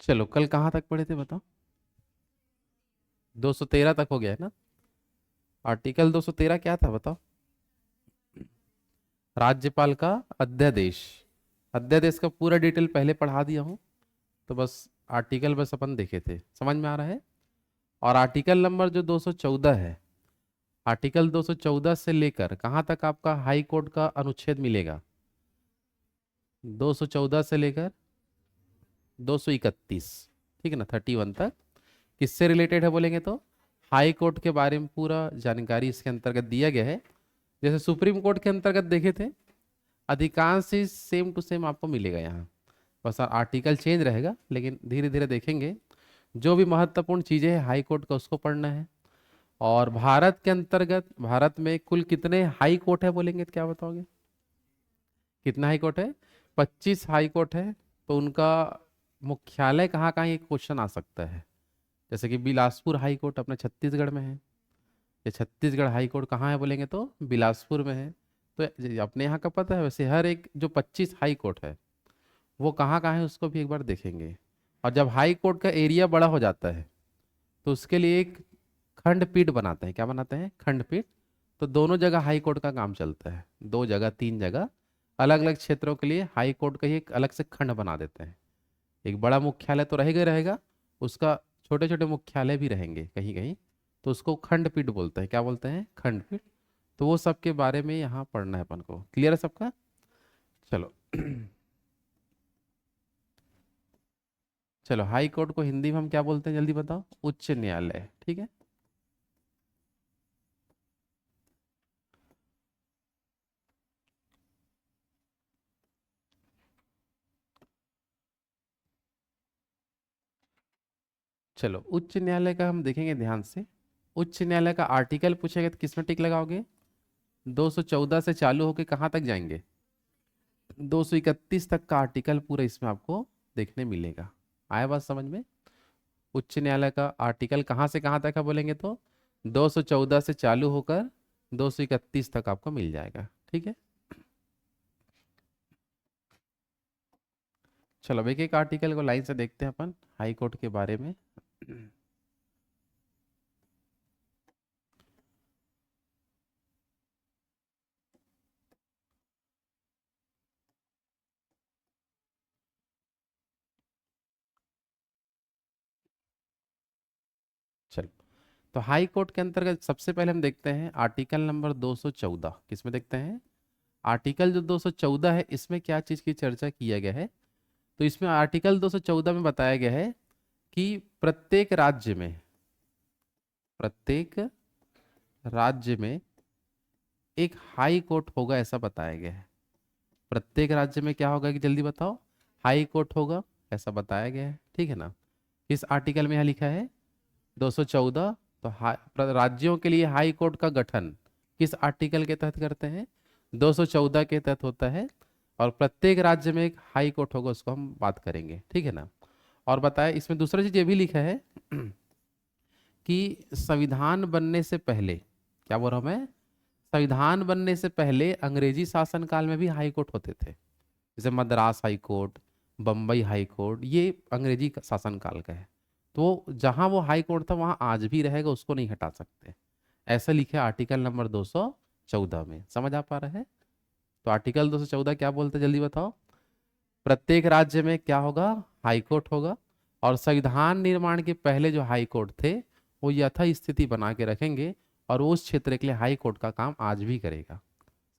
चलो कल कहाँ तक पढ़े थे बताओ। 213 तक हो गया है ना। आर्टिकल 213 क्या था बताओ। राज्यपाल का अध्यादेश। अध्यादेश का पूरा डिटेल पहले पढ़ा दिया हूँ। तो बस आर्टिकल बस अपन देखे थे, समझ में आ रहा है। और आर्टिकल नंबर जो 214 है, आर्टिकल 214 से लेकर कहाँ तक आपका हाई कोर्ट का अनुच्छेद मिलेगा। 214 से लेकर 231, ठीक है ना, 31 तक किससे रिलेटेड है बोलेंगे तो हाई कोर्ट के बारे में पूरा जानकारी इसके अंतर्गत दिया गया है। जैसे सुप्रीम कोर्ट के अंतर्गत देखे थे, अधिकांश चीज सेम टू सेम आपको मिलेगा यहाँ। बस आर्टिकल चेंज रहेगा, लेकिन धीरे धीरे देखेंगे। जो भी महत्वपूर्ण चीजें हैं हाई कोर्ट का उसको पढ़ना है। और भारत के अंतर्गत भारत में कुल कितने हाई कोर्ट है बोलेंगे तो क्या बताओगे। कितना हाई कोर्ट है। 25 हाई कोर्ट है। तो उनका मुख्यालय कहाँ कहाँ, ये क्वेश्चन आ सकता है। जैसे कि बिलासपुर हाई कोर्ट अपने छत्तीसगढ़ में है। ये छत्तीसगढ़ हाई कोर्ट कहाँ है बोलेंगे तो बिलासपुर में है। तो अपने यहाँ का पता है, वैसे हर एक जो 25 हाई कोर्ट है वो कहाँ कहाँ है उसको भी एक बार देखेंगे। और जब हाई कोर्ट का एरिया बड़ा हो जाता है तो उसके लिए एक खंडपीठ बनाते हैं। क्या बनाते हैं, खंडपीठ। तो दोनों जगह हाई कोर्ट का काम चलता है, 2 जगह 3 जगह अलग अलग क्षेत्रों के लिए हाई कोर्ट का ही एक अलग से खंड बना देते हैं। एक बड़ा मुख्यालय तो रहेगा ही रहेगा, उसका छोटे छोटे मुख्यालय भी रहेंगे कहीं कहीं। तो उसको खंडपीठ बोलते हैं। क्या बोलते हैं, खंडपीठ। तो वो सब के बारे में यहाँ पढ़ना है अपन को। क्लियर है सबका। चलो चलो हाई कोर्ट को हिंदी में हम क्या बोलते हैं जल्दी बताओ। उच्च न्यायालय, ठीक है। चलो उच्च न्यायालय का हम देखेंगे ध्यान से। उच्च न्यायालय का आर्टिकल पूछेगा तो किसमें टिक लगाओगे। 214 से चालू होके कहाँ तक जाएंगे, 231 तक का आर्टिकल पूरा इसमें आपको देखने मिलेगा। आया बात समझ में। उच्च न्यायालय का आर्टिकल कहाँ से कहाँ तक है बोलेंगे तो 214 से चालू होकर 231 तक आपको मिल जाएगा, ठीक है। चलो अब एक एक आर्टिकल को लाइन से देखते हैं अपन हाई कोर्ट के बारे में। चलो तो हाई कोर्ट के अंतर्गत सबसे पहले हम देखते हैं आर्टिकल नंबर 214। किसमें देखते हैं, आर्टिकल जो 214 है इसमें क्या चीज़ की चर्चा किया गया है। तो इसमें आर्टिकल 214 में बताया गया है कि प्रत्येक राज्य में एक हाई कोर्ट होगा, ऐसा बताया गया है। प्रत्येक राज्य में क्या होगा कि जल्दी बताओ, हाई कोर्ट होगा, ऐसा बताया गया है, ठीक है ना। इस आर्टिकल में यहाँ लिखा है 214। तो राज्यों के लिए हाई कोर्ट का गठन किस आर्टिकल के तहत करते हैं, 214 के तहत होता है। और प्रत्येक राज्य में एक हाई कोर्ट होगा, उसको हम बात करेंगे, ठीक है ना। और बताया इसमें दूसरा चीज ये भी लिखा है कि संविधान बनने से पहले, क्या बोल रहा हूं मैं, संविधान बनने से पहले अंग्रेजी शासन काल में भी हाई कोर्ट होते थे। जैसे Madras high court, Bombay high court, ये अंग्रेजी शासन काल का है। तो जहां वो हाई कोर्ट था वहां आज भी रहेगा, उसको नहीं हटा सकते। ऐसा लिखे आर्टिकल नंबर 214 में। समझ आ पा रहा है। तो आर्टिकल 214 क्या बोलते हैं जल्दी बताओ। प्रत्येक राज्य में क्या होगा, हाई कोर्ट होगा। और संविधान निर्माण के पहले जो हाई कोर्ट थे वो यथास्थिति बना के रखेंगे, और वो उस क्षेत्र के लिए हाई कोर्ट का काम आज भी करेगा।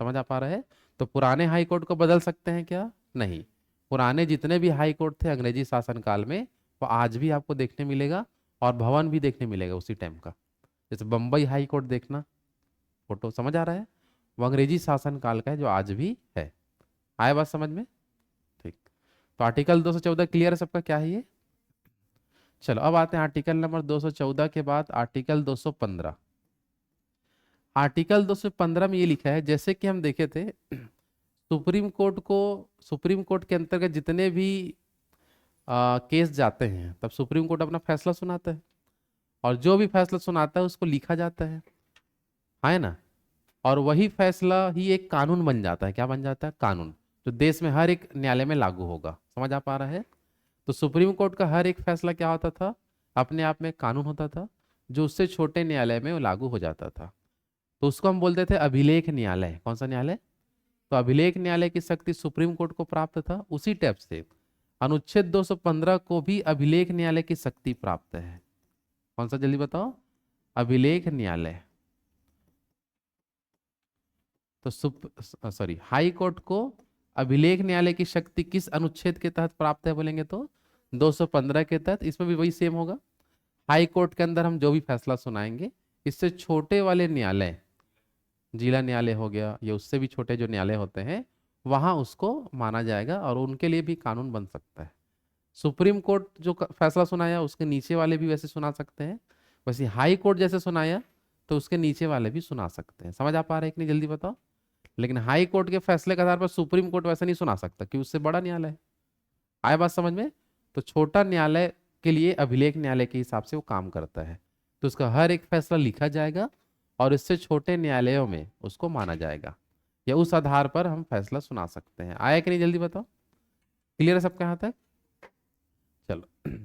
समझ आ पा रहा है। तो पुराने हाई कोर्ट को बदल सकते हैं क्या, नहीं। पुराने जितने भी हाई कोर्ट थे अंग्रेजी शासन काल में वो आज भी आपको देखने मिलेगा। और भवन भी देखने मिलेगा उसी टाइम का। जैसे बम्बई हाई कोर्ट देखना, फोटो समझ आ रहा है, वो अंग्रेजी शासन काल का है जो आज भी है। आया बात समझ में। ठीक। तो आर्टिकल 214 क्लियर है सबका, क्या है ये। चलो अब आते हैं आर्टिकल नंबर 214 के बाद आर्टिकल 215। आर्टिकल 215 में ये लिखा है, जैसे कि हम देखे थे सुप्रीम कोर्ट को, सुप्रीम कोर्ट के अंतर्गत जितने भी केस जाते हैं तब सुप्रीम कोर्ट अपना फैसला सुनाता है। और जो भी फैसला सुनाता है उसको लिखा जाता है ना। और वही फैसला ही एक कानून बन जाता है। क्या बन जाता है, कानून, जो देश में हर एक न्यायालय में लागू होगा। समझ आ पा रहा है। तो सुप्रीम कोर्ट का हर एक फैसला क्या होता था, अपने आप में कानून होता था, जो उससे छोटे न्यायालय में वो लागू हो जाता था। तो उसको हम बोलते थे अभिलेख न्यायालय। कौन सा न्यायालय? तो अभिलेख न्यायालय की शक्ति सुप्रीम कोर्ट को प्राप्त था। उसी टाइप से अनुच्छेद 215 को भी अभिलेख न्यायालय की शक्ति प्राप्त है। कौन सा, जल्दी बताओ? अभिलेख न्यायालय। तो सॉरी, हाई कोर्ट को अभिलेख न्यायालय की शक्ति किस अनुच्छेद के तहत प्राप्त है बोलेंगे तो 215 के तहत। इसमें भी वही सेम होगा। हाई कोर्ट के अंदर हम जो भी फैसला सुनाएंगे, इससे छोटे वाले न्यायालय, जिला न्यायालय हो गया या उससे भी छोटे जो न्यायालय होते हैं, वहां उसको माना जाएगा और उनके लिए भी कानून बन सकता है। सुप्रीम कोर्ट जो फैसला सुनाया उसके नीचे वाले भी वैसे सुना सकते हैं, वैसे हाई कोर्ट जैसे सुनाया तो उसके नीचे वाले भी सुना सकते हैं। समझ आ पा रहा है कि नहीं, जल्दी बताओ? लेकिन हाई कोर्ट के फैसले के आधार पर सुप्रीम कोर्ट वैसे नहीं सुना सकता क्योंकि उससे बड़ा न्यायालय है। आया बात समझ में? तो छोटा न्यायालय के लिए अभिलेख न्यायालय के हिसाब से वो काम करता है। तो उसका हर एक फैसला लिखा जाएगा और इससे छोटे न्यायालयों में उसको माना जाएगा, या उस आधार पर हम फैसला सुना सकते हैं। आया कि नहीं, जल्दी बताओ? क्लियर है सबके यहाँ तक? चलो।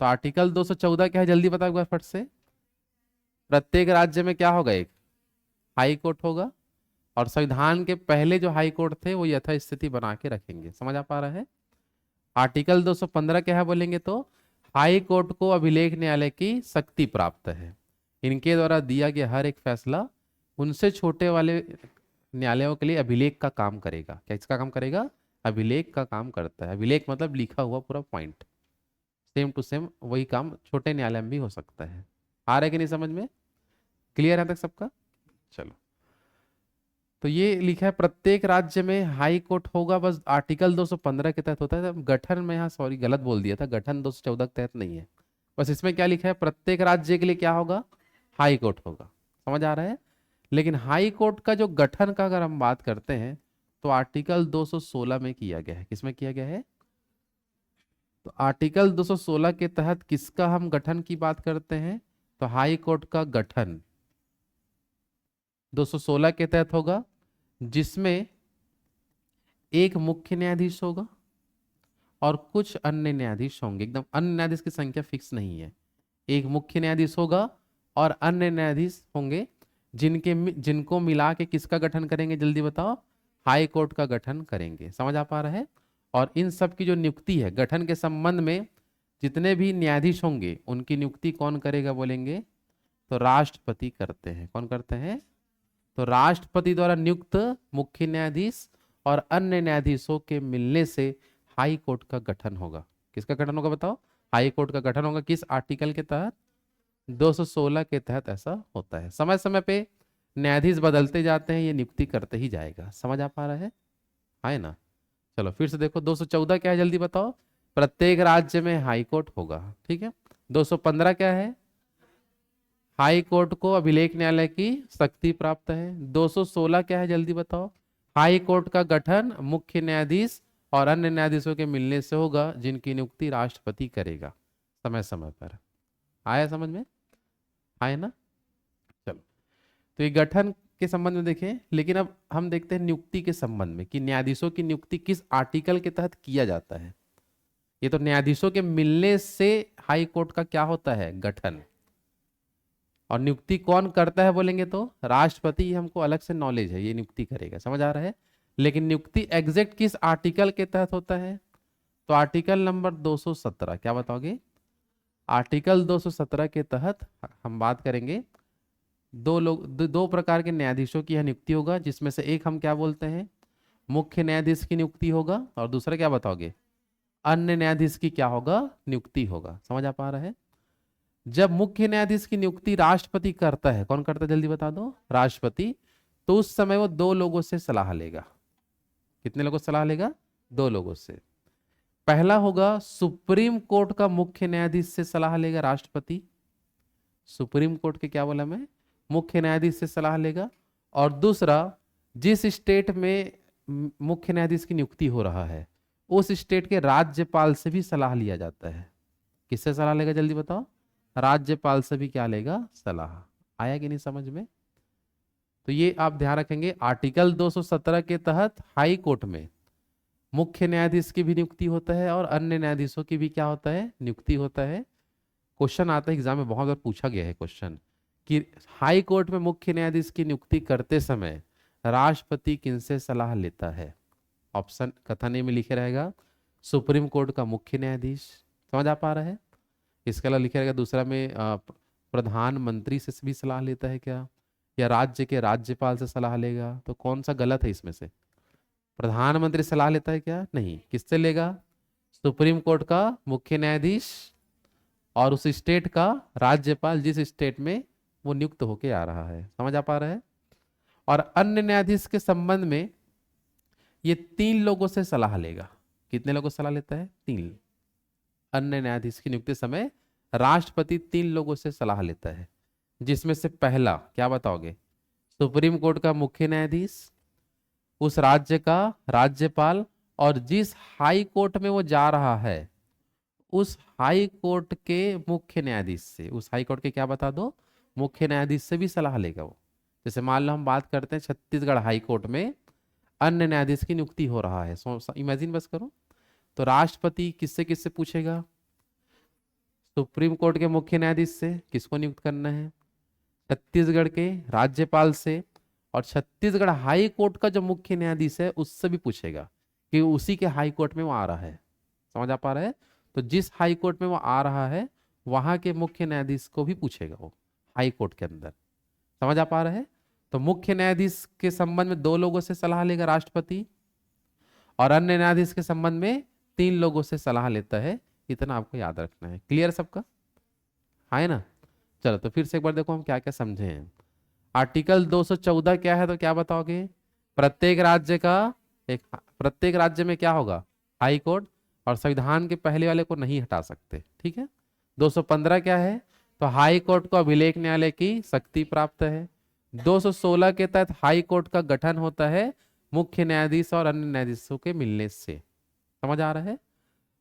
तो आर्टिकल 214 क्या है, जल्दी बताओ एक बार फट से। प्रत्येक राज्य में क्या होगा, एक हाई कोर्ट होगा, और संविधान के पहले जो हाई कोर्ट थे वो यथास्थिति बना के रखेंगे। समझ आ पा रहा है? आर्टिकल 215 क्या है बोलेंगे तो हाई कोर्ट को अभिलेख न्यायालय की शक्ति प्राप्त है। इनके द्वारा दिया गया हर एक फैसला उनसे छोटे वाले न्यायालयों के लिए अभिलेख का काम करेगा। क्या इसका काम करेगा? अभिलेख का काम करता है। अभिलेख मतलब लिखा हुआ पूरा पॉइंट, सेम टू सेम वही काम छोटे न्यायालय में भी हो सकता है। आ रहा है कि नहीं समझ में? क्लियर है तक सबका? चलो। तो ये लिखा है प्रत्येक राज्य में हाई कोर्ट होगा, बस आर्टिकल 215 के तहत होता है। गठन में यहाँ सॉरी गलत बोल दिया था, गठन 214 के तहत नहीं है। बस इसमें क्या लिखा है, प्रत्येक राज्य के लिए क्या होगा, हाई कोर्ट होगा। समझ आ रहा है? लेकिन हाई कोर्ट का जो गठन का अगर हम बात करते हैं तो आर्टिकल 216 में किया गया है। किसमें किया गया है? तो आर्टिकल 216 के तहत किसका हम गठन की बात करते हैं, तो हाई कोर्ट का गठन 216 के तहत होगा, जिसमें एक मुख्य न्यायाधीश होगा और कुछ अन्य न्यायाधीश होंगे। एकदम अन्य न्यायाधीश की संख्या फिक्स नहीं है। एक मुख्य न्यायाधीश होगा और अन्य न्यायाधीश होंगे, जिनको मिला के किसका गठन करेंगे, जल्दी बताओ? हाई कोर्ट का गठन करेंगे। समझ आ पा रहा है? और इन सब की जो नियुक्ति है गठन के संबंध में, जितने भी न्यायाधीश होंगे उनकी नियुक्ति कौन करेगा बोलेंगे तो राष्ट्रपति करते हैं। कौन करते हैं? तो राष्ट्रपति द्वारा नियुक्त मुख्य न्यायाधीश और अन्य न्यायाधीशों के मिलने से हाई कोर्ट का गठन होगा। किसका गठन होगा बताओ? हाई कोर्ट का गठन होगा। किस आर्टिकल के तहत? 216 के तहत ऐसा होता है। समय समय पे न्यायाधीश बदलते जाते हैं, ये नियुक्ति करते ही जाएगा। समझ आ पा रहा है ना? चलो फिर से देखो, 214 क्या है जल्दी बताओ? प्रत्येक राज्य में हाई कोर्ट होगा। ठीक है। 215 क्या है? हाई कोर्ट को अभिलेख न्यायालय की शक्ति प्राप्त है। 216 क्या है जल्दी बताओ? हाई कोर्ट का गठन मुख्य न्यायाधीश और अन्य न्यायाधीशों के मिलने से होगा, जिनकी नियुक्ति राष्ट्रपति करेगा समय समय पर। आया समझ में? आया ना? चलो। तो ये गठन के संबंध में देखें, लेकिन अब हम देखते हैं नियुक्ति के संबंध में कि न्यायाधीशों की नियुक्ति किस आर्टिकल के तहत किया जाता है। ये तो न्यायाधीशों के मिलने से हाई कोर्ट का क्या होता है, गठन। और नियुक्ति कौन करता है बोलेंगे तो राष्ट्रपति। हमको अलग से नॉलेज है, ये नियुक्ति करेगा। समझ आ रहा है? लेकिन नियुक्ति एग्जैक्ट किस आर्टिकल के तहत होता है, तो आर्टिकल नंबर 217। क्या बताओगे? आर्टिकल 217 के तहत हम बात करेंगे। दो प्रकार के न्यायाधीशों की यह नियुक्ति होगा, जिसमें से एक हम क्या बोलते हैं, मुख्य न्यायाधीश की नियुक्ति होगा, और दूसरा क्या बताओगे, अन्य न्यायाधीश की क्या होगा, नियुक्ति होगा। समझ आ पा रहा है? जब मुख्य न्यायाधीश की नियुक्ति राष्ट्रपति करता है, कौन करता है जल्दी बता दो? राष्ट्रपति। तो उस समय वो दो लोगों से सलाह लेगा। कितने लोगों से सलाह लेगा? दो लोगों से। पहला होगा सुप्रीम कोर्ट का मुख्य न्यायाधीश से सलाह लेगा राष्ट्रपति। सुप्रीम कोर्ट के क्या बोला मैं, मुख्य न्यायाधीश से सलाह लेगा। और दूसरा, जिस स्टेट में मुख्य न्यायाधीश की नियुक्ति हो रहा है उस स्टेट के राज्यपाल से भी सलाह लिया जाता है। किससे सलाह लेगा जल्दी बताओ? राज्यपाल से भी क्या लेगा, सलाह। आया कि नहीं समझ में? तो ये आप ध्यान रखेंगे, आर्टिकल 217 के तहत हाई कोर्ट में मुख्य न्यायाधीश की भी नियुक्ति होता है और अन्य न्यायाधीशों की भी क्या होता है, नियुक्ति होता है। क्वेश्चन आता है एग्जाम में, बहुत बार पूछा गया है क्वेश्चन कि हाई कोर्ट में मुख्य न्यायाधीश की नियुक्ति करते समय राष्ट्रपति किनसे सलाह लेता है। ऑप्शन कथन ए में लिखे रहेगा सुप्रीम कोर्ट का मुख्य न्यायाधीश, समझ आ पा रहा है। इसके अलावा लिखे रहेगा दूसरा में प्रधानमंत्री से भी सलाह लेता है क्या, या राज्य के राज्यपाल से सलाह लेगा। तो कौन सा गलत है इसमें से, प्रधानमंत्री सलाह लेता है क्या, नहीं। किससे लेगा, सुप्रीम कोर्ट का मुख्य न्यायाधीश और उस स्टेट का राज्यपाल जिस स्टेट में वो नियुक्त होके आ रहा है, समझ आ पा रहा है। और अन्य न्यायाधीश के संबंध में ये 3 लोगों से सलाह लेगा। कितने लोगों से सलाह लेता है, 3। अन्य न्यायाधीश की नियुक्ति समय राष्ट्रपति 3 लोगों से सलाह लेता है, जिसमें से पहला क्या बताओगे, सुप्रीम कोर्ट का मुख्य न्यायाधीश, उस राज्य का राज्यपाल, और जिस हाई कोर्ट में वो जा रहा है उस हाई कोर्ट के मुख्य न्यायाधीश से, उस हाई कोर्ट के क्या बता दो, मुख्य न्यायाधीश से भी सलाह लेगा वो। जैसे मान लो हम बात करते हैं छत्तीसगढ़ हाई कोर्ट में अन्य न्यायाधीश की नियुक्ति हो रहा है, इमेजिन बस करो। तो राष्ट्रपति किससे किससे पूछेगा, सुप्रीम कोर्ट के मुख्य न्यायाधीश से, किसको नियुक्त करना है, छत्तीसगढ़ के राज्यपाल से, और छत्तीसगढ़ हाई कोर्ट का जो मुख्य न्यायाधीश है उससे भी पूछेगा कि उसी के हाई कोर्ट में वो आ रहा है, समझ आ पा रहा है। तो जिस हाई कोर्ट में वो आ रहा है वहां के मुख्य न्यायाधीश को भी पूछेगा वो हाई कोर्ट के अंदर, समझ आ पा रहा है। तो मुख्य न्यायाधीश के संबंध में 2 लोगों से सलाह लेगा राष्ट्रपति, और अन्य न्यायाधीश के संबंध में 3 लोगों से सलाह लेता है। इतना आपको याद रखना है, क्लियर सबका, हाँ है ना। चलो तो फिर से एक बार देखो हम क्या क्या समझे हैं। आर्टिकल 214 क्या है, तो क्या बताओगे, प्रत्येक राज्य का एक, प्रत्येक राज्य में क्या होगा, हाई कोर्ट, और संविधान के पहले वाले को नहीं हटा सकते, ठीक है। 215 क्या है, तो हाई कोर्ट को अभिलेख न्यायालय की शक्ति प्राप्त है। 216 के तहत हाई कोर्ट का गठन होता है मुख्य न्यायाधीश और अन्य न्यायाधीशों के मिलने से, समझ आ रहा है।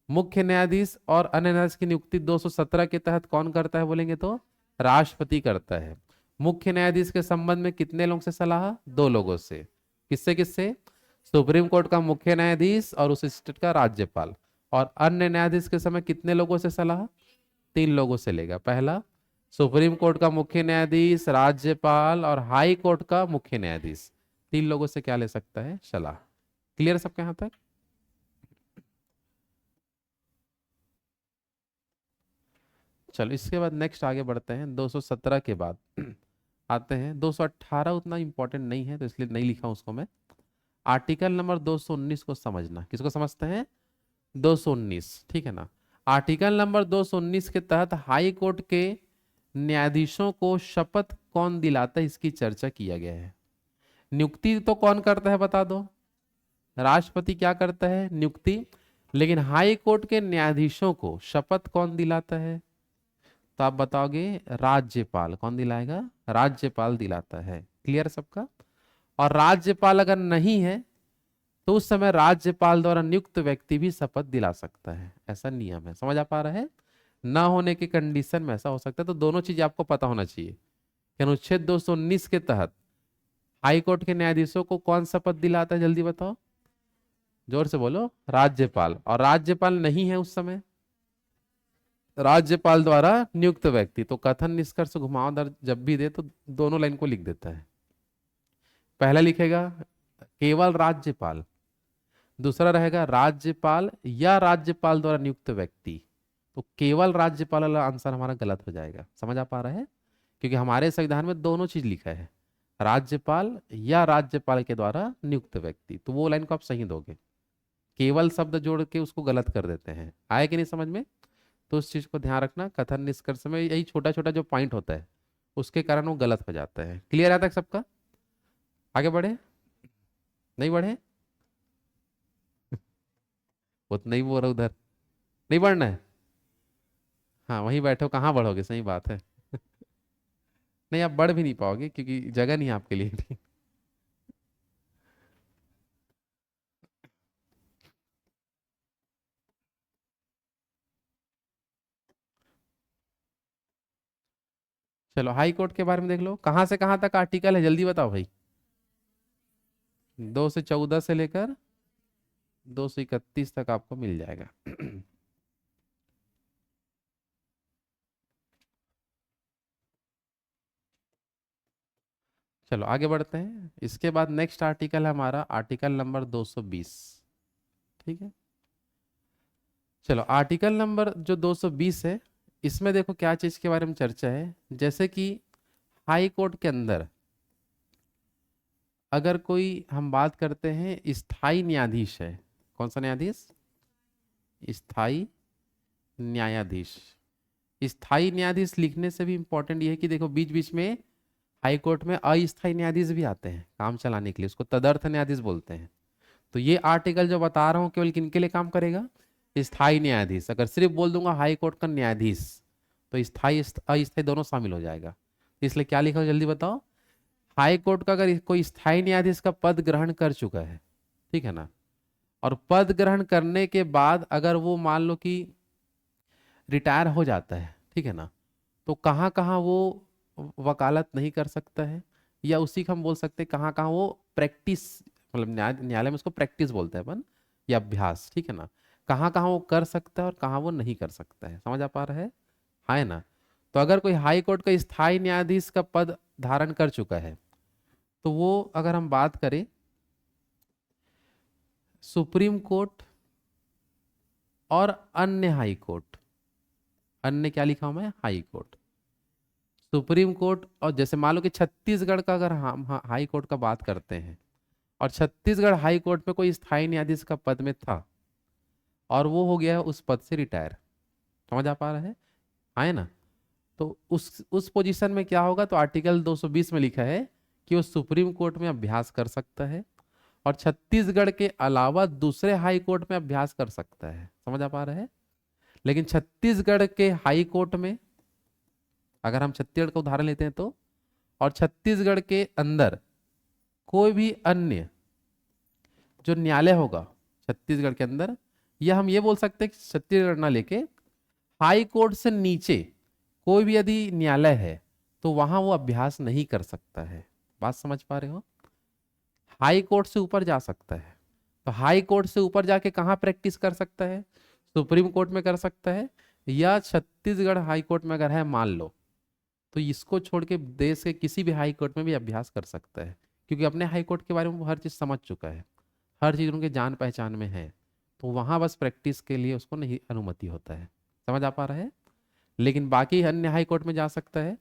मुख्य न्यायाधीश और अन्य न्यायाधीश की नियुक्ति 217 के तहत कौन करता है बोलेंगे तो राष्ट्रपति करता है। मुख्य न्यायाधीश के संबंध में कितने लोगों से सलाह, 2 लोगों से, किससे किससे, सुप्रीम कोर्ट का मुख्य न्यायाधीश और उस स्टेट का राज्यपाल। और अन्य न्यायाधीश के समय कितने लोगों से सलाह, 3 लोगों से लेगा। पहला सुप्रीम कोर्ट का मुख्य न्यायाधीश, राज्यपाल और हाई कोर्ट का मुख्य न्यायाधीश, 3 लोगों से क्या ले सकता है, सलाह। क्लियर सबके यहाँ तक। चलो इसके बाद नेक्स्ट आगे बढ़ते हैं, 217 के बाद आते हैं 218, उतना इंपॉर्टेंट नहीं है तो इसलिए नहीं लिखा उसको मैं। आर्टिकल नंबर 219 को समझना, किसको समझते हैं, 219, ठीक है ना। आर्टिकल नंबर 219 के तहत हाई कोर्ट के न्यायाधीशों को शपथ कौन दिलाता है, इसकी चर्चा किया गया है। नियुक्ति तो कौन करता है बता दो, राष्ट्रपति क्या करता है, नियुक्ति। लेकिन हाई कोर्ट के न्यायाधीशों को शपथ कौन दिलाता है, तो आप बताओगे राज्यपाल। कौन दिलाएगा, राज्यपाल दिलाता है। क्लियर सबका। और राज्यपाल अगर नहीं है तो उस समय राज्यपाल द्वारा नियुक्त व्यक्ति भी शपथ दिला सकता है, ऐसा नियम है, समझ आ पा रहा है। ना होने की कंडीशन में ऐसा हो सकता है। तो दोनों चीज आपको पता होना चाहिए कि अनुच्छेद 219 के तहत हाई कोर्ट के न्यायाधीशों को कौन शपथ दिलाता है, जल्दी बताओ, जोर से बोलो, राज्यपाल। और राज्यपाल नहीं है उस समय, राज्यपाल द्वारा नियुक्त व्यक्ति। तो कथन निष्कर्ष घुमावदार जब भी दे तो दोनों लाइन को लिख देता है। पहला लिखेगा केवल राज्यपाल, दूसरा रहेगा राज्यपाल या राज्यपाल द्वारा नियुक्त व्यक्ति। तो केवल राज्यपाल वाला आंसर हमारा गलत हो जाएगा, समझ आ पा रहा है। क्योंकि हमारे संविधान में दोनों चीज लिखा है, राज्यपाल या राज्यपाल के द्वारा नियुक्त व्यक्ति। तो वो लाइन को आप सही दोगे, केवल शब्द जोड़ के उसको गलत कर देते हैं। आए कि नहीं समझ में। तो उस चीज को ध्यान रखना, कथन निष्कर्ष में यही छोटा छोटा जो पॉइंट होता है उसके कारण वो गलत हो जाता है। क्लियर आता है सबका। आगे बढ़े, नहीं बढ़े, वो तो नहीं बोल रहा उधर, नहीं बढ़ना है। हाँ वहीं बैठो, कहाँ बढ़ोगे, सही बात है। नहीं आप बढ़ भी नहीं पाओगे क्योंकि जगह नहीं है आपके लिए। चलो हाई कोर्ट के बारे में देख लो, कहाँ से कहाँ तक आर्टिकल है, जल्दी बताओ भाई। 2 से 14 से लेकर 231 तक आपको मिल जाएगा। चलो आगे बढ़ते हैं। इसके बाद नेक्स्ट आर्टिकल है हमारा आर्टिकल नंबर 220। ठीक है, चलो आर्टिकल नंबर जो 220 है, इसमें देखो क्या चीज के बारे में चर्चा है। जैसे कि हाई कोर्ट के अंदर अगर कोई हम बात करते हैं स्थायी न्यायाधीश है, कौन सा न्यायाधीश? स्थायी न्यायाधीश। स्थायी न्यायाधीश लिखने से भी इंपॉर्टेंट ये है कि देखो बीच बीच में हाई कोर्ट में अस्थायी न्यायाधीश भी आते हैं काम चलाने के लिए, उसको तदर्थ न्यायाधीश बोलते हैं। तो ये आर्टिकल जो बता रहा हूँ केवल किनके लिए काम करेगा? स्थायी न्यायाधीश। अगर सिर्फ बोल दूंगा हाई कोर्ट का न्यायाधीश तो स्थायी अस्थायी दोनों शामिल हो जाएगा। इसलिए क्या लिखा हो जल्दी बताओ? हाई कोर्ट का अगर कोई स्थायी न्यायाधीश का पद ग्रहण कर चुका है, ठीक है ना, और पद ग्रहण करने के बाद अगर वो मान लो कि रिटायर हो जाता है, ठीक है ना, तो कहाँ कहाँ वो वकालत नहीं कर सकता है, या उसी को हम बोल सकते हैं कहाँ कहाँ वो प्रैक्टिस, मतलब न्यायालय में उसको प्रैक्टिस बोलते हैं अपन, या अभ्यास, ठीक है ना, कहाँ कहाँ वो कर सकता है और कहाँ वो नहीं कर सकता है। समझ आ पा रहा है? हाँ है ना? तो अगर कोई हाई कोर्ट का स्थायी न्यायाधीश का पद धारण कर चुका है, तो वो अगर हम बात करें सुप्रीम कोर्ट और अन्य हाई कोर्ट, अन्य क्या लिखा हूं मैं? हाई कोर्ट, सुप्रीम कोर्ट, और जैसे मान लो कि छत्तीसगढ़ का अगर हम हाई कोर्ट का बात करते हैं और छत्तीसगढ़ हाई कोर्ट में कोई स्थायी न्यायाधीश का पद में था और वो हो गया है उस पद से रिटायर। समझ आ पा रहा है? आए ना? तो उस पोजीशन में क्या होगा? तो आर्टिकल 220 में लिखा है कि वो सुप्रीम कोर्ट में अभ्यास कर सकता है और छत्तीसगढ़ के अलावा दूसरे हाई कोर्ट में अभ्यास कर सकता है। समझ आ पा रहा है? लेकिन छत्तीसगढ़ के हाई कोर्ट में, अगर हम छत्तीसगढ़ का उदाहरण लेते हैं तो, और छत्तीसगढ़ के अंदर कोई भी अन्य जो न्यायालय होगा छत्तीसगढ़ के अंदर, या हम ये बोल सकते हैं कि छत्तीसगढ़ ना लेके हाई कोर्ट से नीचे कोई भी यदि न्यायालय है तो वहां वो अभ्यास नहीं कर सकता है। बात समझ पा रहे हो? हाई कोर्ट से ऊपर जा सकता है, तो हाई कोर्ट से ऊपर जाके कहाँ प्रैक्टिस कर सकता है? सुप्रीम कोर्ट में कर सकता है, या छत्तीसगढ़ हाई कोर्ट में अगर है मान लो, तो इसको छोड़ के देश के किसी भी हाई कोर्ट में भी अभ्यास कर सकता है, क्योंकि अपने हाई कोर्ट के बारे में वो हर चीज़ समझ चुका है, हर चीज़ उनके जान पहचान में है, तो वहाँ बस प्रैक्टिस के लिए उसको नहीं अनुमति होता है। समझ आ पा रहा है? लेकिन बाकी अन्य हाई कोर्ट में जा सकता है।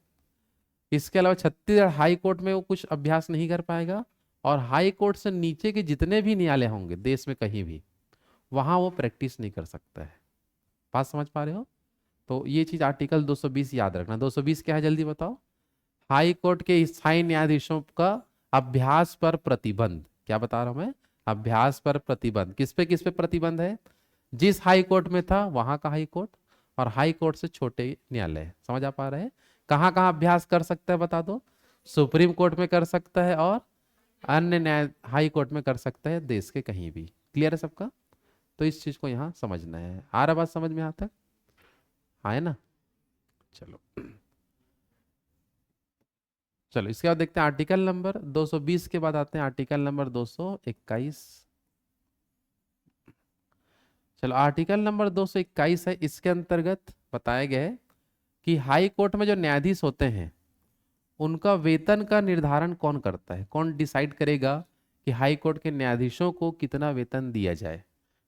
इसके अलावा छत्तीसगढ़ हाई कोर्ट में वो कुछ अभ्यास नहीं कर पाएगा, और हाई कोर्ट से नीचे के जितने भी न्यायालय होंगे देश में कहीं भी, वहां वो प्रैक्टिस नहीं कर सकता है। बात समझ पा रहे हो? तो ये चीज आर्टिकल 220 याद रखना। 220 क्या है जल्दी बताओ? हाई कोर्ट के स्थायी न्यायाधीशों का अभ्यास पर प्रतिबंध। क्या बता रहा हूं मैं? अभ्यास पर प्रतिबंध। किस पे प्रतिबंध है? जिस हाई कोर्ट में था वहां का हाई कोर्ट, और हाई कोर्ट से छोटे न्यायालय। समझ आ पा रहे हैं? कहाँ कहाँ अभ्यास कर सकता है बता दो? सुप्रीम कोर्ट में कर सकता है, और अन्य न्याय हाई कोर्ट में कर सकता है देश के कहीं भी। क्लियर है सबका? तो इस चीज को यहाँ समझना है। आ रहा बात समझ में? यहाँ तक आए ना? चलो चलो इसके बाद देखते हैं आर्टिकल नंबर 220 के बाद आते हैं आर्टिकल नंबर 221। चलो आर्टिकल नंबर 221 है, इसके अंतर्गत बताया गया है कि हाई कोर्ट में जो न्यायाधीश होते हैं उनका वेतन का निर्धारण कौन करता है? कौन डिसाइड करेगा कि हाई कोर्ट के न्यायाधीशों को कितना वेतन दिया जाए?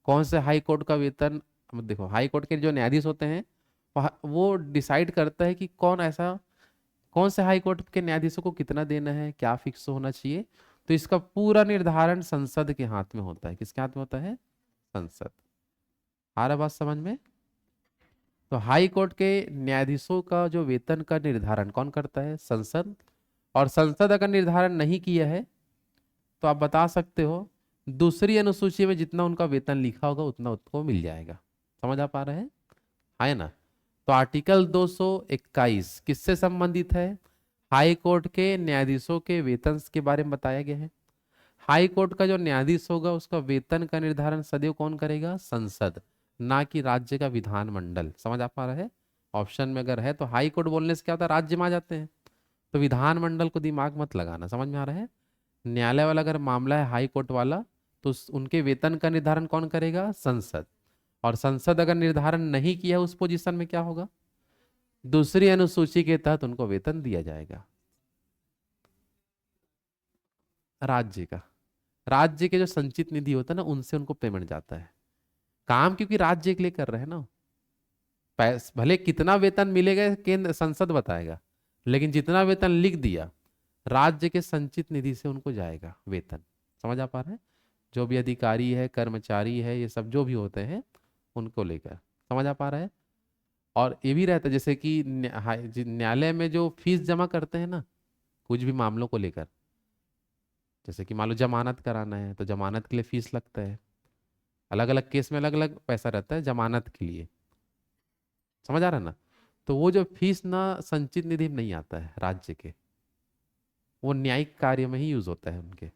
कौन से हाई कोर्ट का वेतन? अब देखो हाई कोर्ट के जो न्यायाधीश होते हैं वो डिसाइड करता है कि कौन से हाई कोर्ट के न्यायाधीशों को कितना देना है, क्या फिक्स होना चाहिए। तो इसका पूरा निर्धारण संसद के हाथ में होता है। किसके हाथ में होता है? संसद। आ रहा बात समझ में? तो हाई कोर्ट के न्यायाधीशों का जो वेतन का निर्धारण कौन करता है? संसद। और संसद अगर निर्धारण नहीं किया है तो आप बता सकते हो दूसरी अनुसूची में जितना उनका वेतन लिखा होगा उतना उनको मिल जाएगा। समझ आ पा रहे हैं? है ना? तो आर्टिकल 221 किससे संबंधित है? हाई कोर्ट के न्यायाधीशों के वेतन के बारे में बताया गया है। हाई कोर्ट का जो न्यायाधीश होगा उसका वेतन का निर्धारण सदैव कौन करेगा? संसद, ना कि राज्य का विधानमंडल। समझ आ पा रहा है? ऑप्शन में अगर है तो हाई कोर्ट बोलने से क्या होता है? राज्य में आ जाते हैं, तो विधानमंडल को दिमाग मत लगाना। समझ में आ रहा है? न्यायालय वाला अगर मामला है हाई कोर्ट वाला, तो उनके वेतन का निर्धारण कौन करेगा? संसद। और संसद अगर निर्धारण नहीं किया उस पोजीशन में क्या होगा? दूसरी अनुसूची के तहत उनको वेतन दिया जाएगा। राज्य का, राज्य के जो संचित निधि होता है ना, उनसे उनको पेमेंट जाता है। काम क्योंकि राज्य के लिए कर रहे हैं ना, भले कितना वेतन मिलेगा केंद्र संसद बताएगा, लेकिन जितना वेतन लिख दिया राज्य के संचित निधि से उनको जाएगा वेतन। समझ आ पा रहे हैं? जो भी अधिकारी है, कर्मचारी है, ये सब जो भी होते हैं उनको लेकर। समझ आ पा रहा है? और ये भी रहता है जैसे कि न्यायालय में जो फीस जमा करते हैं ना कुछ भी मामलों को लेकर, जैसे कि मान लो जमानत कराना है तो जमानत के लिए फीस लगता है। अलग अलग केस में अलग अलग पैसा रहता है जमानत के लिए। समझ आ रहा है ना? तो वो जो फीस ना संचित निधि में नहीं आता है राज्य के, वो न्यायिक कार्य में ही यूज होता है उनके।